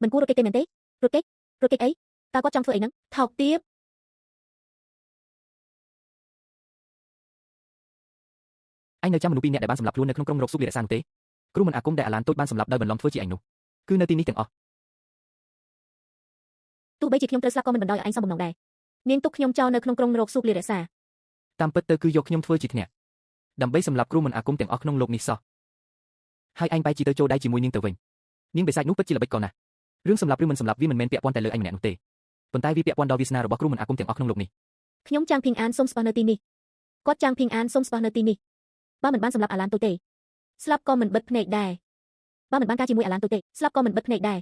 Mình cua rocket mền tế. Rocket ấy. Ta có trong phơi ấy nắng. Thọc tiếp. Anh nơi cha mình nupi nè đại ban sầm lập luôn nơi không rục xúc liệt sang tế. Cứ mình cũng đại lán tôi ban sầm lập đời bẩn lòng thưa chị ảnh nụ. Cứ nơi tin ní tiếng ọ. Tu bây chỉ nhung trơ con mình đòi anh xong bồng nòng đè. Niên túc nhung cho nơi không rục xúc liệt xa. Tam pất tơ cứយកខ្ញុំធ្វើជាធ្នាក់ដើម្បីសម្រាប់គ្រូមិនអាគមទាំងអស់ក្នុងលោកនេះសោះហើយអញបែរជាទៅចូលដៃជាមួយនាងទៅវិញនាងបិសាចនោះពិតជាល្បិចកលណាស់រឿងសម្រាប់ឬមិនសម្រាប់វាមិនមែនពាក់ព័ន្ធតែលើអញម្នាក់នោះទេប៉ុន្តែវាពាក់ព័ន្ធដល់វាសនារបស់គ្រូមិនអាគមទាំងអស់ក្នុងលោកនេះខ្ញុំចាំងភីងអានសូមស្បោះនៅទីនេះគាត់ចាំងភីងអានសូមស្បោះនៅទីនេះបើមិនបានសម្រាប់អាឡានទុយទេស្លាប់ក៏មិនបិទភ្នែកដែរបើមិនបានការជាមួយអាឡានទុយទេស្លាប់ក៏មិនបិទភ្នែកដែរ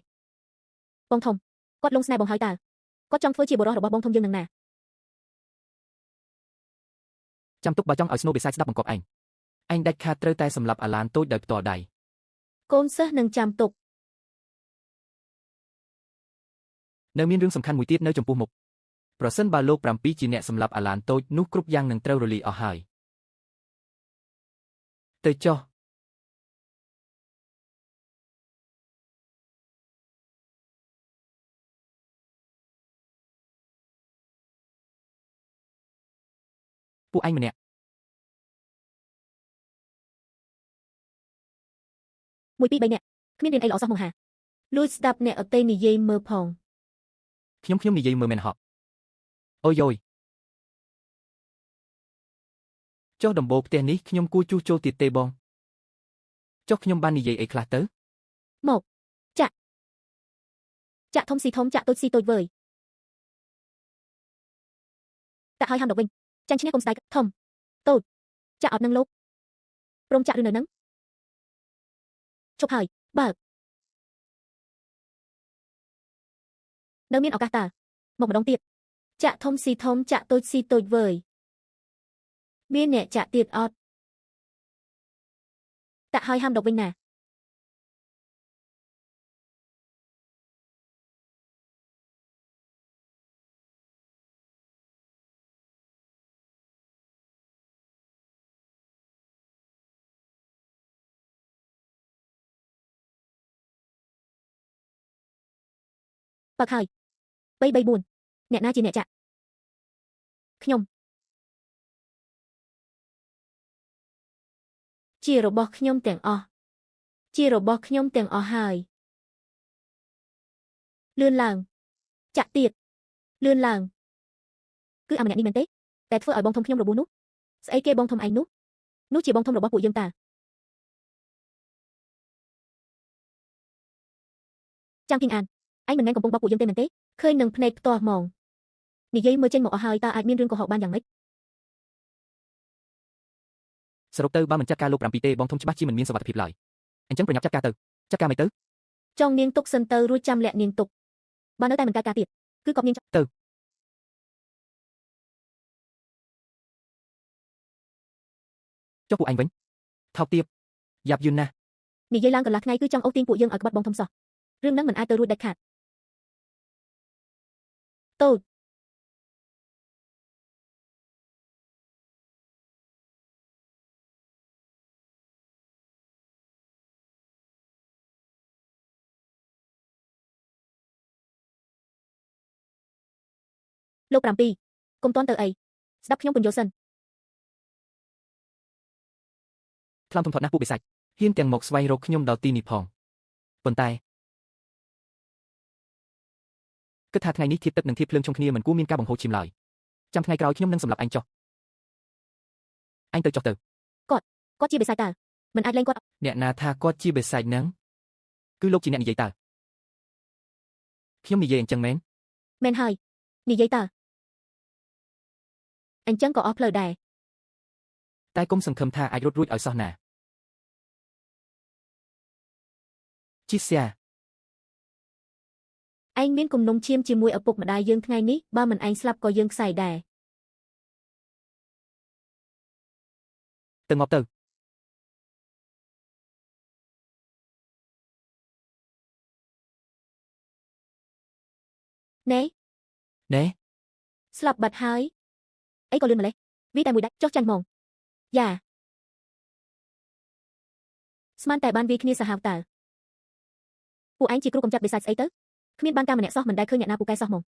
បងធំគាត់លងស្នេហ៍បងហើយតើគាត់ចង់ធ្វើជាបុរសរបស់បងធំយើងនឹងណាចាំទុកបើចង់ឲ្យស្នូបិសាចស្ដាប់បង្កប់អញដាច់ខាតត្រូវតែសម្រាប់អាឡានតូចដោយផ្ទាល់ដៃកូនសិស្សនឹងចាំទុកនៅមានរឿងសំខាន់មួយទៀតនៅចំពោះមុខប្រសិនបើលោក7ជាអ្នកសម្រាប់អាឡានតូចនោះគ្រប់យ៉ាងនឹងត្រូវរលាយអស់ហើយទៅចុះពួកឯងម្នាក់1 2 3នាក់គ្មានរៀនអីល្អសោះមកហាលួចស្ដាប់អ្នកអត់ទេនិយាយមើលផងខ្ញុំនិយាយមើលមែនហ៎អូយយចុះដំបូលផ្ទះនេះខ្ញុំគួរជួសជុលទៀតទេបងចុះខ្ញុំបាននិយាយអីខ្លះទៅមកចាក់ធំស៊ីធំចាក់តូចស៊ីតូចវើយតាក់ហើយហាមដកវិញចាញ់ឈ្នះកុំស្ដាយធំតូចចាក់អត់នឹងលោកព្រមចាក់ឬនៅនឹងជប់ហើយបើកនៅមានឱកាសតើមកម្ដងទៀតចាក់ធំស៊ីធំចាក់តូចស៊ីតូចវើយមានអ្នកចាក់ទៀតអត់តាក់ហើយហាមដកវិញណាបើកហើយ334អ្នកណាជាអ្នកចាក់ខ្ញុំជារបស់ខ្ញុំទាំងអស់ហើយលឿនឡើងចាក់ទៀតលឿនឡើងគឺអាម្នាក់នេះមែនទេតែធ្វើឲ្យបងធំខ្ញុំរបួសនោះស្អីគេបងធំឯងនោះជាបងធំរបស់ពួកយើងតាចាំងគីងអានឯងមិនមែនកំពុងបោកពួកយើងទេមែនទេឃើញនឹងភ្នែកផ្ទាល់ហ្មងនិយាយមើលចេញមកអស់ហើយតើអាចមានរឿងកុហកបានយ៉ាងម៉េចសរុបទៅបើមិនចាត់ការលោក7ទេបងធំច្បាស់ជាមិនមានសុវត្ថិភាពឡើយអញ្ចឹងប្រញាប់ចាត់ការមិនទៅចង់នាងទុកសិនទៅរួចចាំលាក់នាងទុកបើនៅតែមិនកើតការទៀតគឺកប់នាងទៅចុះពួកឯងវិញថោកទាបយ៉ាប់យឺនណាស់និយាយឡើងកន្លះថ្ងៃគឺចង់អូសទាញពួកយើងឲ្យក្បត់បងធំសោះរឿងហ្នឹងមិនអាចទៅរួចដាច់ខាតតូចលោក7កុំតន់ទៅអីស្ដាប់ខ្ញុំពន្យល់សិនថ្លើមធំធាត់ណាស់ពួកបិសាចហ៊ានទាំងមកស្វែងរកខ្ញុំដល់ទីនេះផងប៉ុន្តែគិតថាថ្ងៃនេះធៀបទឹកនិងធៀបភ្លើងជុំគ្នាមិនគួរមានការបង្ហូរឈាមឡើយចាំថ្ងៃក្រោយខ្ញុំនឹងសម្លាប់អញចុះអញទៅចុះទៅគាត់ជាបិសាចតើមិនអាចលែងគាត់អ្នកណាថាគាត់ជាបិសាចហ្នឹងគឺលោកជាអ្នកនិយាយតើខ្ញុំនិយាយអញ្ចឹងមែនហើយនិយាយតើអញ្ចឹងក៏អស់ផ្លូវដែរតែគុំសង្ឃឹមថាអាចរត់រួចឲ្យសោះណាជីស្យាឯងមានគំនុំឈាមជាមួយឪពុកម្ដាយយើងថ្ងៃនេះបើមិនឯងស្លាប់ក៏យើងខ្សែដែរទៅងាប់ទៅណែស្លាប់បាត់ហើយអីក៏លឿនម្លេះវាតែមួយដាច់ចុះចាញ់ហ្មងយ៉ាស្មានតែបានវាគ្នាសាហាវតើពួកឯងជាគ្រូកំចាត់បិសាចស្អីទៅ គ្មានបានការម្នាក់សោះមិនដែលឃើញអ្នកណាពូកែសោះហ្មង